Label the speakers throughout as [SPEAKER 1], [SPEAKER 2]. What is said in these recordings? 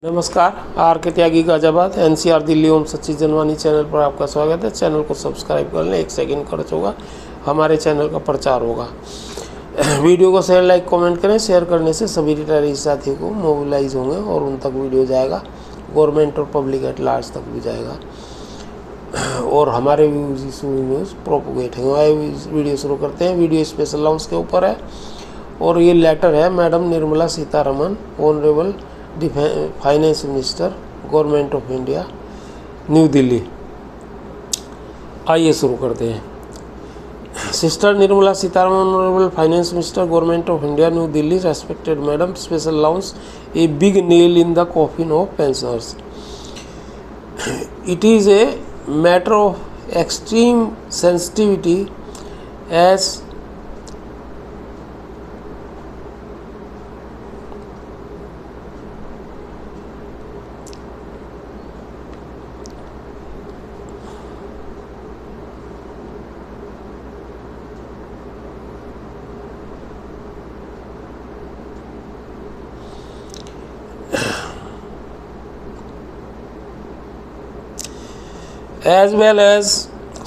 [SPEAKER 1] नमस्कार, आर के त्यागी गाजियाबाद एनसीआर दिल्ली ओम सच्ची जनवानी चैनल पर आपका स्वागत है। चैनल को सब्सक्राइब कर लें, 1 सेकंड खर्च होगा, हमारे चैनल का प्रचार होगा। वीडियो को शेयर लाइक कमेंट करें। शेयर करने से सभी रिटायरी साथियों को मोबिलाइज होंगे और उन तक वीडियो जाएगा, गवर्नमेंट और पब्लिक एट लार्ज तक भी जाएगा और हमारे न्यूज़ प्रोपोगेट होंगे। वीडियो शुरू करते हैं। वीडियो स्पेशल लॉन्च के ऊपर है और ये लेटर है madam Nirmala Sitharaman, honourable finance minister, government of India, New Delhi. आइए शुरू करते हैं। Sister Nirmala Sitharaman, honourable finance minister, government of India, New Delhi. Respected madam, special launch a big nail in the coffin of pensioners. It is a matter of extreme sensitivity as well as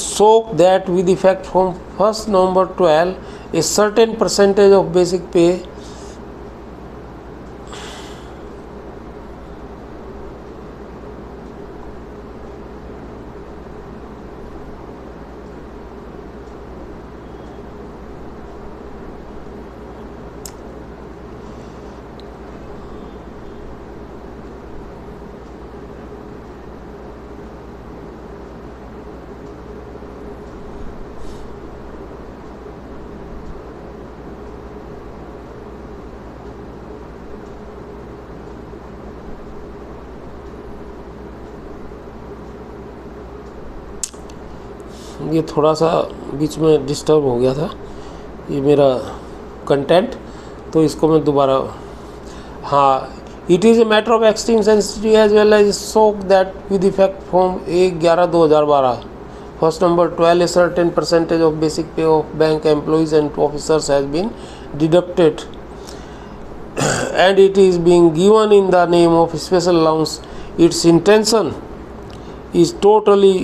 [SPEAKER 1] so that with effect from 1st November 12 a certain percentage of basic pay ये थोड़ा सा बीच में disturb हो गया था ये मेरा content, तो इसको मैं दोबारा। हाँ, it is a matter of extreme sensitivity as well as so that with effect from 1/11/2012 1st November 12 a certain percentage of basic pay of bank employees and officers has been deducted and it is being given in the name of special allowance. Its intention is totally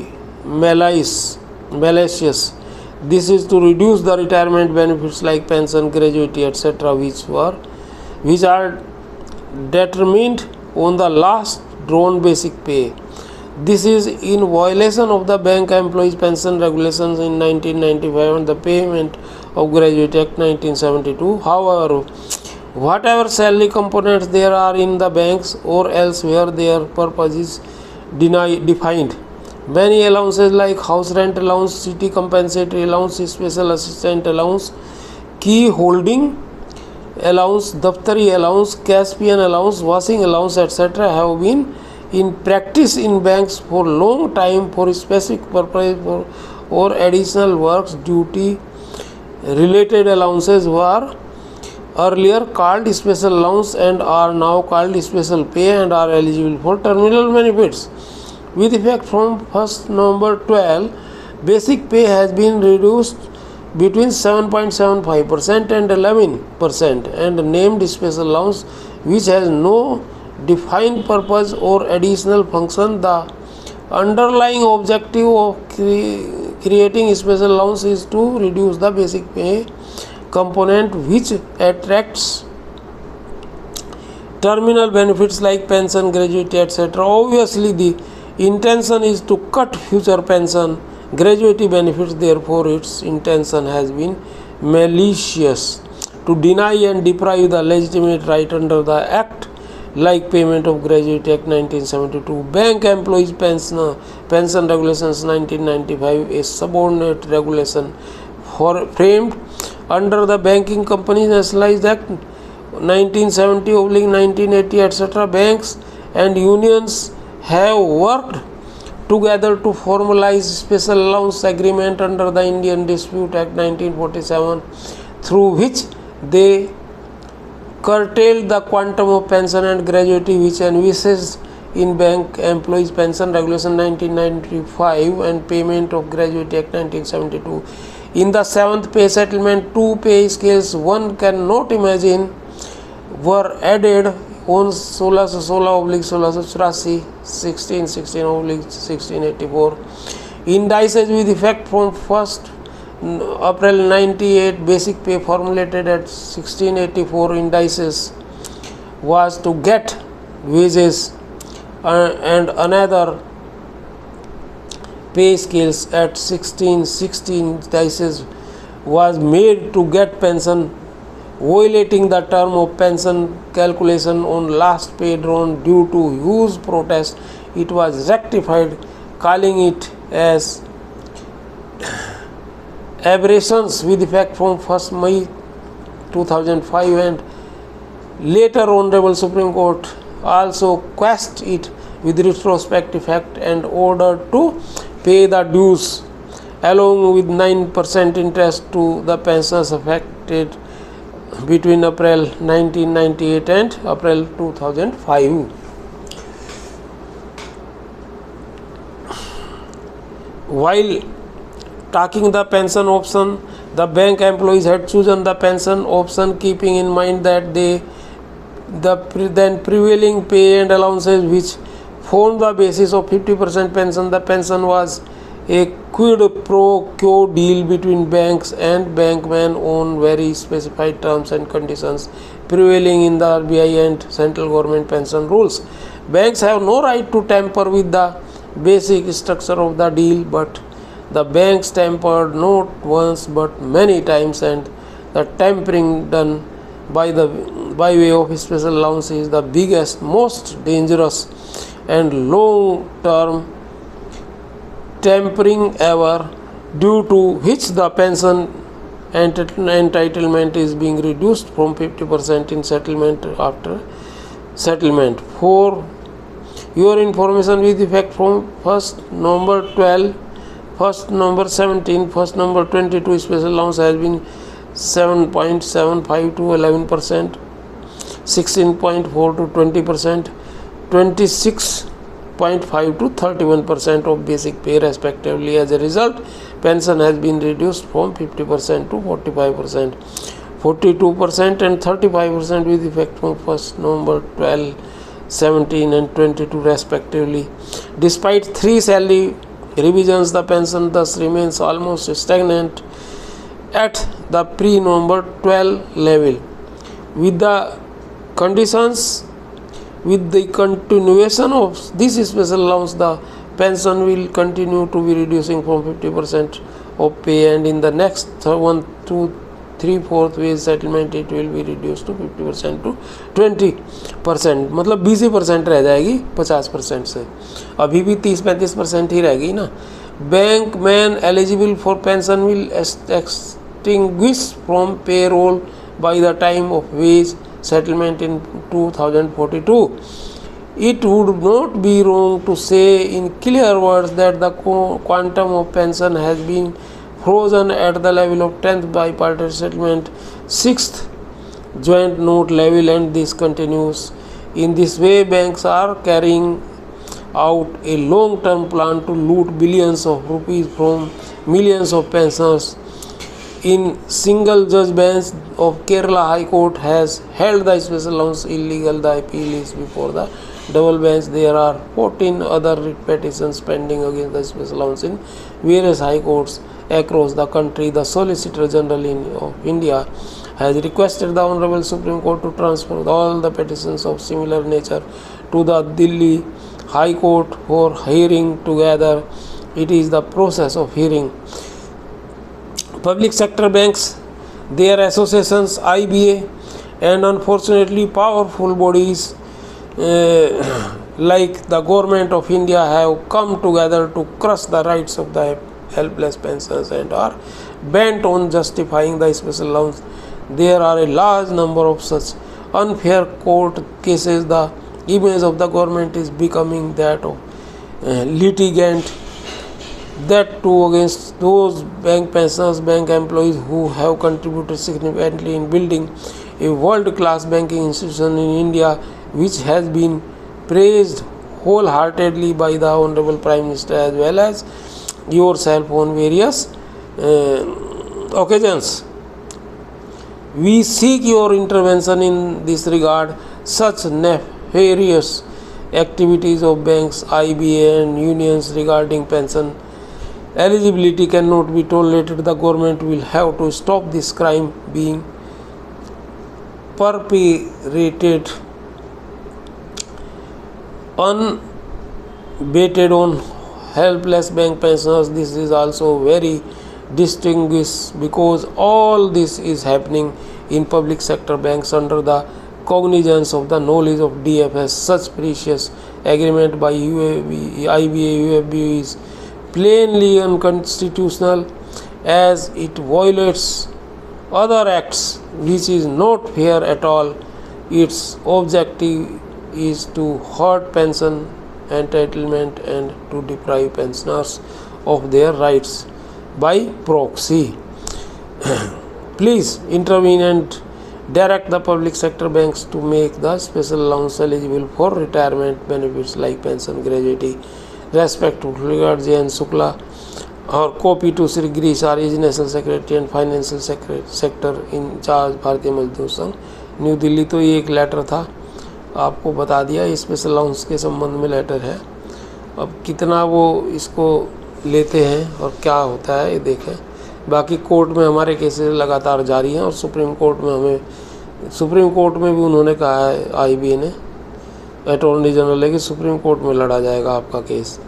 [SPEAKER 1] malicious. This is to reduce the retirement benefits like pension, gratuity, etc., which are determined on the last drawn basic pay. This is in violation of the Bank Employees Pension Regulations in 1995 and the Payment of Gratuity Act 1972. However, whatever salary components there are in the banks or elsewhere, their purpose is defined. Many allowances like house rent allowance, city compensatory allowance, special assistant allowance, key holding allowance, daftari allowance, caspian allowance, washing allowance, etc. have been in practice in banks for long time for specific purpose or additional works. Duty related allowances were earlier called special allowance and are now called special pay and are eligible for terminal benefits. With effect from 1st November 12, basic pay has been reduced between 7.75% and 11% and named special allowance, which has no defined purpose or additional function. The underlying objective of creating special allowance is to reduce the basic pay component, which attracts terminal benefits like pension, gratuity, etc. Obviously, the intention is to cut future pension gratuity benefits. Therefore, its intention has been malicious to deny and deprive the legitimate right under the act like Payment of Gratuity Act 1972, Bank Employees Pension Regulations 1995, a subordinate regulation framed under the Banking Companies Nationalized Act 1970/1980, etc. Banks and unions have worked together to formalize special allowance agreement under the Indian Dispute Act 1947, through which they curtailed the quantum of pension and gratuity which envisaged in Bank Employees Pension Regulation 1995 and Payment of Gratuity Act 1972. In the 7th pay settlement, 2 pay scales one cannot imagine were added on 1616/1684, 1616/1684, indices with effect from 1st April 98, basic pay formulated at 1684 indices was to get wages and another pay scales at 1616 indices was made to get pension, violating the term of pension calculation on last pay drawn due to huge protest. It was rectified, calling it as aberrations with effect from 1st May 2005, and later Honorable Supreme Court also quashed it with retrospective effect and ordered to pay the dues along with 9% interest to the pensioners affected between April 1998 and April 2005. While taking the pension option, the bank employees had chosen the pension option keeping in mind that the then prevailing pay and allowances which formed the basis of 50% pension. The pension was a quid pro quo deal between banks and bankmen on very specified terms and conditions prevailing in the RBI and central government pension rules. Banks have no right to tamper with the basic structure of the deal, but the banks tampered not once but many times, and the tampering done by way of special allowance is the biggest, most dangerous and long-term tampering ever, due to which the pension entitlement is being reduced from 50% in settlement after settlement. For your information, with effect from 1st November 12, 1st November 17, 1st November 22, special allowance has been 7.75 to 11%, 16.4 to 20%, 26.5 to 31% of basic pay respectively. As a result, pension has been reduced from 50% to 45%, 42% and 35% with effect from 1st November 12, 17 and 22 respectively. Despite 3 salary revisions, the pension thus remains almost stagnant at the pre-November 12 level. With the continuation of this special allowance, the pension will continue to be reducing from 50% of pay, and in the next 1, 2, 3, 4th wage settlement it will be reduced to 50% to 20%. मतलब 20% रह जाएगी 50% से, अभी भी 30-35% ही रहेगी ना. Bank man eligible for pension will extinguish from payroll by the time of wage settlement in 2042. It would not be wrong to say in clear words that the quantum of pension has been frozen at the level of 10th bipartisan settlement, 6th joint note level, and this continues. In this way, banks are carrying out a long-term plan to loot billions of rupees from millions of pensioners. In single judge bench of Kerala High Court has held the special allowance illegal. The appeal is before the double bench. There are 14 other writ petitions pending against the special allowance in various high courts across the country. The Solicitor General of India has requested the Honorable Supreme Court to transfer all the petitions of similar nature to the Delhi High Court for hearing together. It is the process of hearing. Public sector banks, their associations, IBA, and unfortunately powerful bodies like the Government of India have come together to crush the rights of the helpless pensioners and are bent on justifying the special allowance. There are a large number of such unfair court cases. The image of the government is becoming that of litigant, that too against those bank pensioners, bank employees who have contributed significantly in building a world-class banking institution in India, which has been praised wholeheartedly by the Honorable Prime Minister as well as yourself on various occasions. We seek your intervention in this regard. such nefarious activities of banks, IBA and unions regarding pension eligibility cannot be tolerated. The government will have to stop this crime being perpetrated unabated on helpless bank pensioners. This is also very distinguished because all this is happening in public sector banks under the cognizance of the knowledge of DFS. Such precious agreement by IBA, UFB is plainly unconstitutional as it violates other acts, which is not fair at all. Its objective is to hurt pension entitlement and to deprive pensioners of their rights by proxy. Please intervene and direct the public sector banks to make the special allowance eligible for retirement benefits like pension, gratuity. Respect to J.N. Shukla. और copy to Shri Girish Arya, national secretary and financial sector in-charge Bharatiya Mazdoor संघ, new Delhi. तो ये एक letter था, आपको बता दिया, special allowance के संबंध में लेटर है। अब कितना वो इसको लेते हैं और क्या होता है ये देखें। बाकी कोर्ट में हमारे केसेस लगातार जारी हैं और सुप्रीम कोर्ट में भी उन्होंने कहा है, IBA ने, अटॉर्नी जनरल है, कि सुप्रीम कोर्ट में लड़ा जाएगा आपका केस।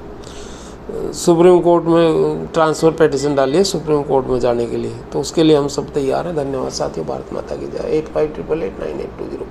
[SPEAKER 1] सुप्रीम कोर्ट में ट्रांसफ़र पिटीशन डालिए सुप्रीम कोर्ट में जाने के लिए, तो उसके लिए हम सब तैयार हैं। धन्यवाद साथियों। भारत माता की जय। 8588898205।